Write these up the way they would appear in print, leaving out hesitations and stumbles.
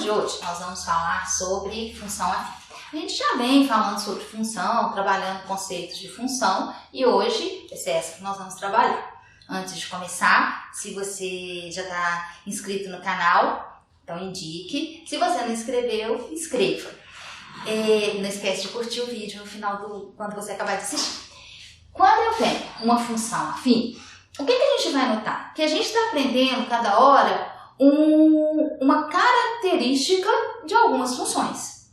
de hoje nós vamos falar sobre função afim. A gente já vem falando sobre função, trabalhando conceitos de função e hoje vai ser essa que nós vamos trabalhar. Antes de começar, se você já está inscrito no canal, então indique. Se você não inscreveu, inscreva. Não esquece de curtir o vídeo no final quando você acabar de assistir. Quando eu tenho uma função afim, o que a gente vai notar? Que a gente está aprendendo cada hora uma característica de algumas funções.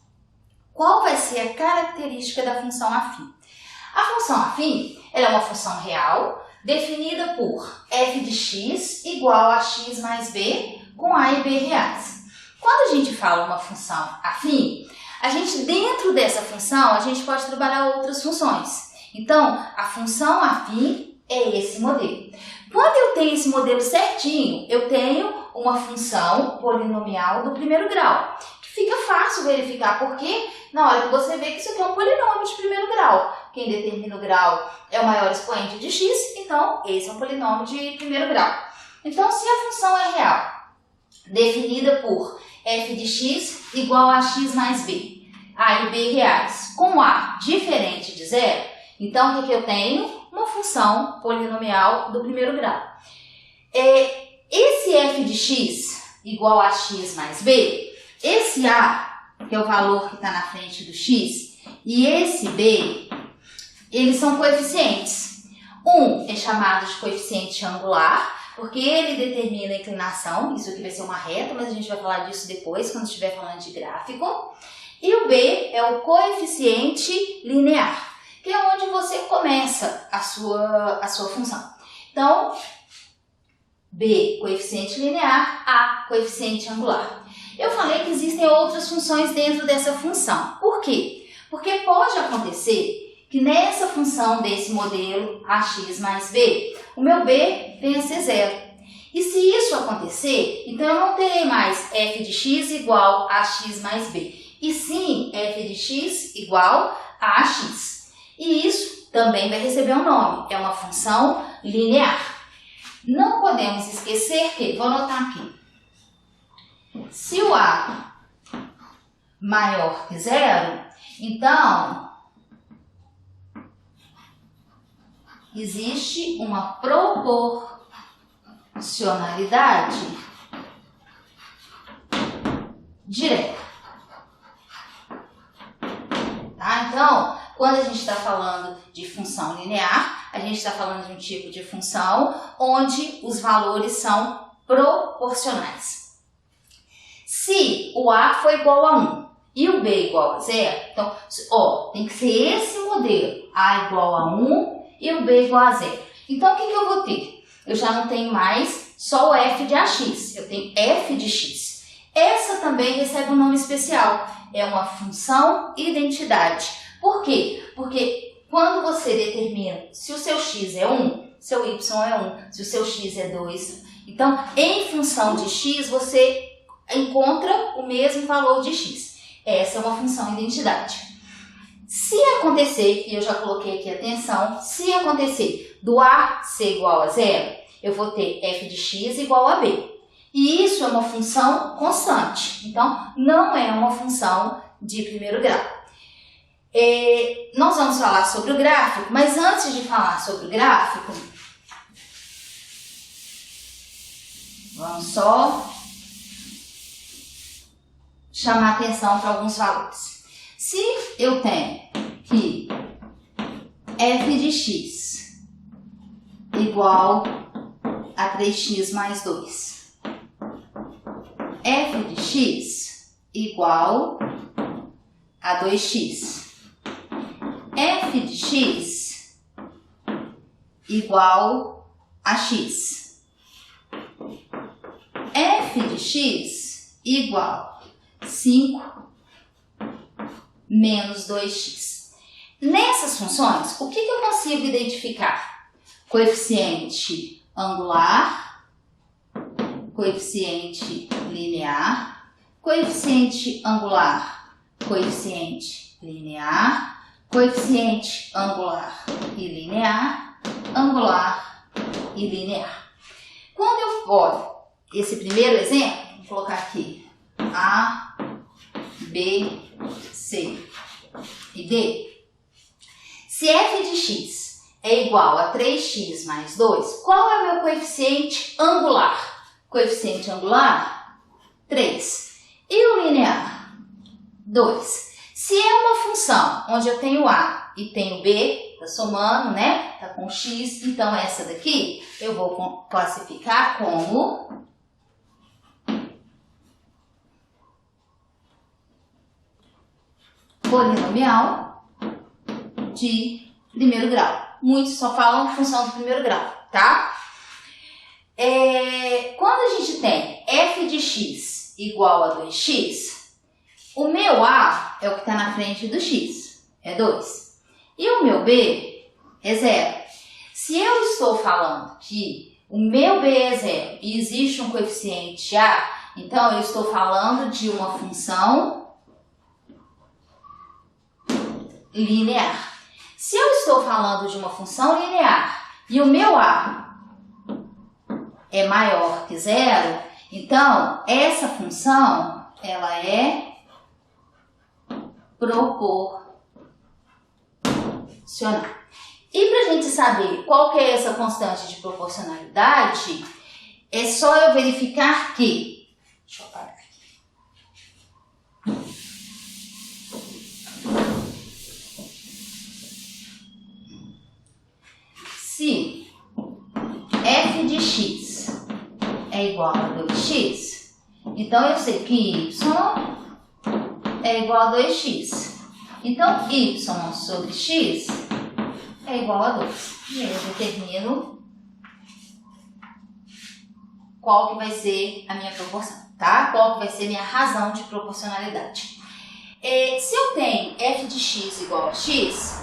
Qual vai ser a característica da função afim? A função afim ela é uma função real definida por f de x igual a x mais b com a e b reais. Quando a gente fala uma função afim, a gente dentro dessa função a gente pode trabalhar outras funções. Então, a função afim é esse modelo. Quando eu tenho esse modelo certinho, eu tenho uma função polinomial do primeiro grau. Que fica fácil verificar porque na hora que você vê que isso aqui é um polinômio de primeiro grau. Quem determina o grau é o maior expoente de x, então esse é um polinômio de primeiro grau. Então, se a função é real, definida por f de x igual a x mais b, a e b reais, com a diferente de zero, então o que eu tenho? Uma função polinomial do primeiro grau. Esse f de x igual a x mais b, esse a, que é o valor que está na frente do x, e esse b, eles são coeficientes. Um é chamado de coeficiente angular, porque ele determina a inclinação, isso aqui vai ser uma reta, mas a gente vai falar disso depois, quando estiver falando de gráfico. E o b é o coeficiente linear, que é onde você começa a sua função. Então, b, coeficiente linear, a, coeficiente angular. Eu falei que existem outras funções dentro dessa função. Por quê? Porque pode acontecer que nessa função desse modelo, ax mais b, o meu b venha a ser zero. E se isso acontecer, então eu não terei mais f de x igual a x mais b, e sim f de x igual a ax. E isso também vai receber um nome, é uma função linear. Não podemos esquecer que, vou anotar aqui, se o a maior que zero, então existe uma proporcionalidade direta. Tá? Então, quando a gente está falando de função linear, a gente está falando de um tipo de função onde os valores são proporcionais. Se o a for igual a 1 e o b igual a 0, então, tem que ser esse modelo, a igual a 1 e o b igual a 0. Então, o que eu vou ter? Eu já não tenho mais só o f de ax, eu tenho f de x. Essa também recebe um nome especial, é uma função identidade. Por quê? Porque quando você determina se o seu x é 1, seu y é 1, se o seu x é 2, então em função de x você encontra o mesmo valor de x. Essa é uma função identidade. Se acontecer, e eu já coloquei aqui atenção, se acontecer do a ser igual a 0, eu vou ter f de x igual a b. E isso é uma função constante, então não é uma função de primeiro grau. Nós vamos falar sobre o gráfico, mas antes de falar sobre o gráfico, vamos só chamar atenção para alguns valores. Se eu tenho que f de x igual a 3x mais 2, f de x igual a 2x, f de x igual a x, f de x igual 5 menos 2x. Nessas funções, o que eu consigo identificar? Coeficiente angular, coeficiente linear, coeficiente angular, coeficiente linear, coeficiente angular e linear, angular e linear. Quando eu olho esse primeiro exemplo, vou colocar aqui A, B, C e D. Se f de x é igual a 3x mais 2, qual é o meu coeficiente angular? Coeficiente angular, 3. E o linear? 2. Se é uma função onde eu tenho A e tenho B, tá somando, né? Tá com x, então essa daqui eu vou classificar como polinomial de primeiro grau. Muitos só falam função de primeiro grau, tá? Quando a gente tem f de x igual a 2x, o meu A é o que está na frente do x, é 2. E o meu B é 0. Se eu estou falando que o meu B é 0 e existe um coeficiente A, então eu estou falando de uma função linear. Se eu estou falando de uma função linear e o meu A é maior que 0, então essa função ela é proporcional. E para a gente saber qual que é essa constante de proporcionalidade, é só eu verificar que... Deixa eu apagar aqui. Se f de x é igual a 2x, então eu sei que y é igual a 2x. Então, y sobre x é igual a 2. E aí eu determino qual que vai ser a minha proporção, tá? Qual que vai ser a minha razão de proporcionalidade. Se eu tenho f de x igual a x,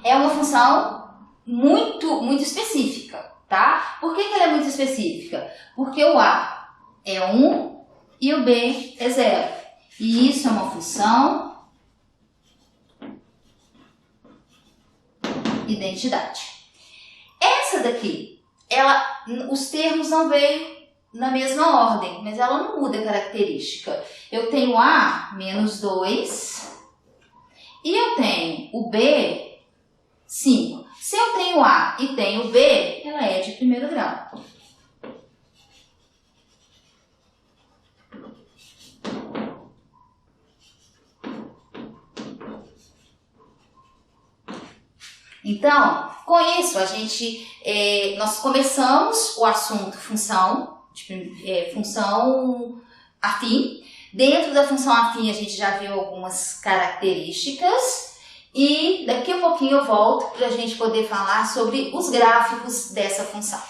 é uma função muito específica, tá? Por que ela é muito específica? Porque o A é 1 e o B é 0. E isso é uma função identidade. Essa daqui, os termos não veio na mesma ordem, mas ela não muda a característica. Eu tenho A menos 2 e eu tenho o B 5. Se eu tenho A e tenho B, ela é de primeiro grau. Então, com isso, nós começamos o assunto função afim. Dentro da função afim, a gente já viu algumas características. E daqui a pouquinho eu volto para a gente poder falar sobre os gráficos dessa função.